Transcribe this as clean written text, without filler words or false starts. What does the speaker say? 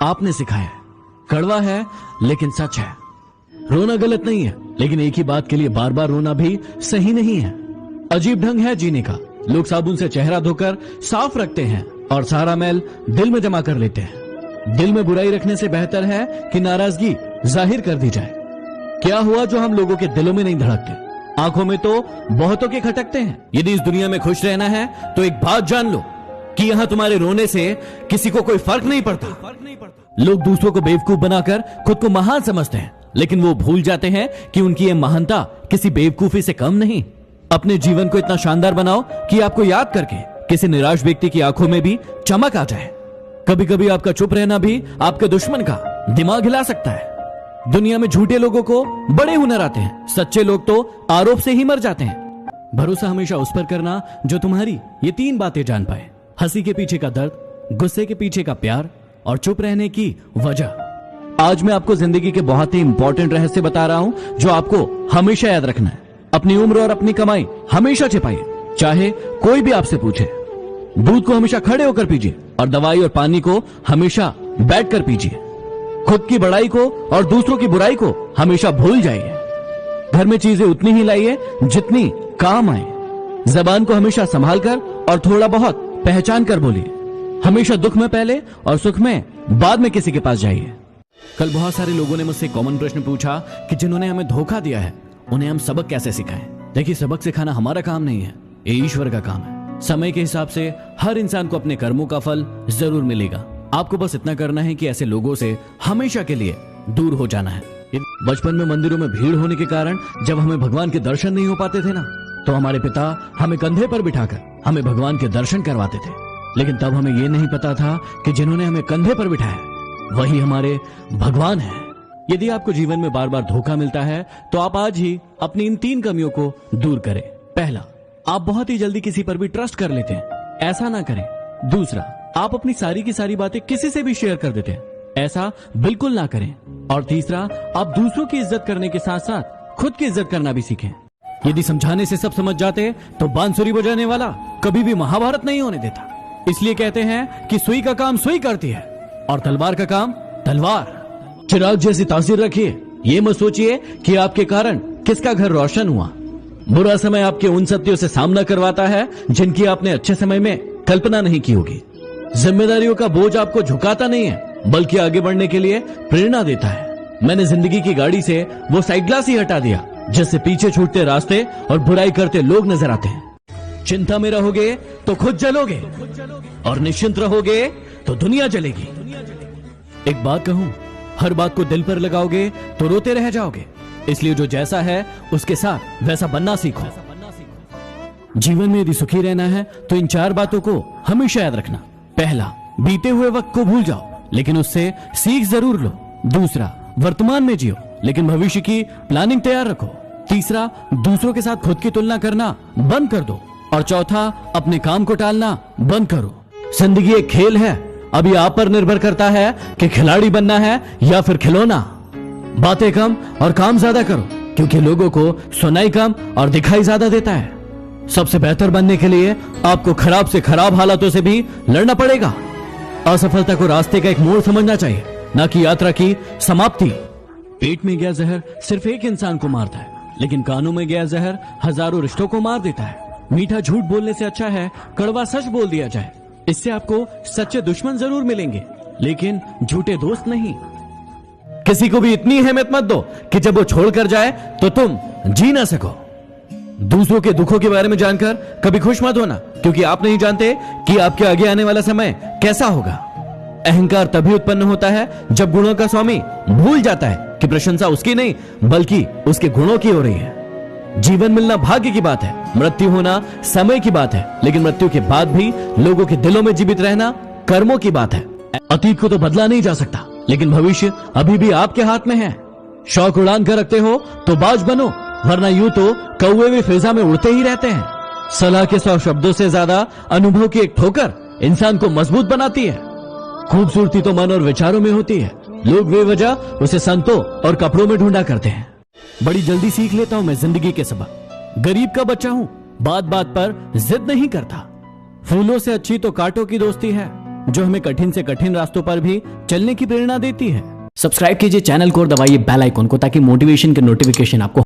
आपने सिखाया है। कड़वा है लेकिन सच है। रोना गलत नहीं है, लेकिन एक ही बात के लिए बार बार रोना भी सही नहीं है। अजीब ढंग है जीने का। लोग साबुन से चेहरा धोकर साफ रखते हैं और सारा मैल दिल में जमा कर लेते हैं। दिल में बुराई रखने से बेहतर है कि नाराजगी जाहिर कर दी जाए। क्या हुआ जो हम लोगों के दिलों में नहीं धड़कते, आंखों में तो बहुतों के खटकते हैं। यदि इस दुनिया में खुश रहना है तो एक बात जान लो कि यहाँ तुम्हारे रोने से किसी को कोई फर्क नहीं पड़ता। लोग दूसरों को बेवकूफ बनाकर खुद को महान समझते हैं, लेकिन वो भूल जाते हैं कि उनकी ये महानता किसी बेवकूफी से कम नहीं। अपने जीवन को इतना शानदार बनाओ कि आपको याद करके किसी निराश व्यक्ति की आंखों में भी चमक आ जाए। कभी कभी आपका चुप रहना भी आपके दुश्मन का दिमाग हिला सकता है। दुनिया में झूठे लोगों को बड़े हुनर आते हैं, सच्चे लोग तो आरोप से ही मर जाते हैं। भरोसा हमेशा उस पर करना जो तुम्हारी ये 3 बातें जान पाए: हंसी के पीछे का दर्द, गुस्से के पीछे का प्यार और चुप रहने की वजह। आज मैं आपको जिंदगी के बहुत ही इंपॉर्टेंट रहस्य बता रहा हूं जो आपको हमेशा याद रखना है। अपनी उम्र और अपनी कमाई हमेशा छिपाइए, चाहे कोई भी आपसे पूछे। दूध को हमेशा खड़े होकर पीजिए और दवाई और पानी को हमेशा बैठकर पीजिए। खुद की बड़ाई को और दूसरों की बुराई को हमेशा भूल जाइए। घर में चीजें उतनी ही लाइए जितनी काम आए। जबान को हमेशा संभाल कर और थोड़ा बहुत पहचान कर बोलिए। हमेशा दुख में पहले और सुख में बाद में किसी के पास जाइए। कल बहुत सारे लोगों ने मुझसे कॉमन प्रश्न पूछा कि जिन्होंने हमें धोखा दिया है उन्हें हम सबक कैसे सिखाएं। देखिए, सबक सिखाना हमारा काम नहीं है, ये ईश्वर का काम है। समय के हिसाब से हर इंसान को अपने कर्मों का फल जरूर मिलेगा। आपको बस इतना करना है कि ऐसे लोगों से हमेशा के लिए दूर हो जाना है। बचपन में मंदिरों में भीड़ होने के कारण जब हमें भगवान के दर्शन नहीं हो पाते थे ना, तो हमारे पिता हमें कंधे पर बिठाकर हमें भगवान के दर्शन करवाते थे। लेकिन तब हमें यह नहीं पता था कि जिन्होंने हमें कंधे पर बिठाया वही हमारे भगवान है। यदि आपको जीवन में बार बार धोखा मिलता है तो आप आज ही अपनी इन 3 कमियों को दूर करें। पहला, आप बहुत ही जल्दी किसी पर भी ट्रस्ट कर लेते हैं, ऐसा ना करें। दूसरा, आप अपनी सारी की सारी बातें किसी से भी शेयर कर देते हैं, ऐसा बिल्कुल ना करें। और तीसरा, आप दूसरों की इज्जत करने के साथ साथ खुद की इज्जत करना भी सीखें। यदि समझाने से सब समझ जाते तो बांसुरी बजाने वाला कभी भी महाभारत नहीं होने देता। इसलिए कहते हैं कि सुई का काम सुई करती है और तलवार का काम तलवार। चिराग जैसी तासीर रखिए। ये मत सोचिए कि आपके कारण किसका घर रोशन हुआ। बुरा समय आपके उन सत्यों से सामना करवाता है जिनकी आपने अच्छे समय में कल्पना नहीं की होगी। जिम्मेदारियों का बोझ आपको झुकाता नहीं है, बल्कि आगे बढ़ने के लिए प्रेरणा देता है। मैंने जिंदगी की गाड़ी से वो साइड ग्लास ही हटा दिया जिससे पीछे छूटते रास्ते और बुराई करते लोग नजर आते हैं। चिंता में रहोगे तो खुद जलोगे और निश्चिंत रहोगे तो दुनिया जलेगी। एक बात कहूं, हर बात को दिल पर लगाओगे तो रोते रह जाओगे। इसलिए जो जैसा है उसके साथ वैसा बनना सीखो। जीवन में यदि सुखी रहना है तो इन 4 बातों को हमेशा याद रखना। पहला, बीते हुए वक्त को भूल जाओ लेकिन उससे सीख जरूर लो। दूसरा, वर्तमान में जियो लेकिन भविष्य की प्लानिंग तैयार रखो। तीसरा, दूसरों के साथ खुद की तुलना करना बंद कर दो। और चौथा, अपने काम को टालना बंद करो। जिंदगी एक खेल है, अभी आप पर निर्भर करता है कि खिलाड़ी बनना है या फिर खिलौना। बातें कम और काम ज्यादा करो, क्योंकि लोगों को सुनाई कम और दिखाई ज्यादा देता है। सबसे बेहतर बनने के लिए आपको खराब से खराब हालातों से भी लड़ना पड़ेगा। असफलता को रास्ते का एक मोड़ समझना चाहिए, न कि यात्रा की समाप्ति। पेट में गया जहर सिर्फ एक इंसान को मारता है, लेकिन कानों में गया जहर हजारों रिश्तों को मार देता है। मीठा झूठ बोलने से अच्छा है कड़वा सच बोल दिया जाए। इससे आपको सच्चे दुश्मन जरूर मिलेंगे, लेकिन झूठे दोस्त नहीं। किसी को भी इतनी अहमियत मत दो कि जब वो छोड़कर जाए तो तुम जी ना सको। दूसरों के दुखों के बारे में जानकर कभी खुश मत होना, क्योंकि आप नहीं जानते कि आपके आगे आने वाला समय कैसा होगा। अहंकार तभी उत्पन्न होता है जब गुणों का स्वामी भूल जाता है कि प्रशंसा उसकी नहीं बल्कि उसके गुणों की हो रही है। जीवन मिलना भाग्य की बात है, मृत्यु होना समय की बात है, लेकिन मृत्यु के बाद भी लोगों के दिलों में जीवित रहना कर्मों की बात है। अतीत को तो बदला नहीं जा सकता, लेकिन भविष्य अभी भी आपके हाथ में है। शौक उड़ान कर रखते हो तो बाज बनो, वरना यूं तो कौवे भी फिजा में उड़ते ही रहते हैं। सलाह के 100 शब्दों से ज्यादा अनुभव की एक ठोकर इंसान को मजबूत बनाती है। खूबसूरती तो मन और विचारों में होती है, लोग बेवजह उसे संतों और कपड़ों में ढूंढा करते हैं। बड़ी जल्दी सीख लेता हूं मैं जिंदगी के सबक। गरीब का बच्चा हूं, बात बात पर जिद नहीं करता। फूलों से अच्छी तो कांटों की दोस्ती है। जो हमें कठिन से कठिन रास्तों पर भी चलने की प्रेरणा देती है। सब्सक्राइब कीजिए चैनल को और दबाइए बेल आइकन को ताकि मोटिवेशन के नोटिफिकेशन आपको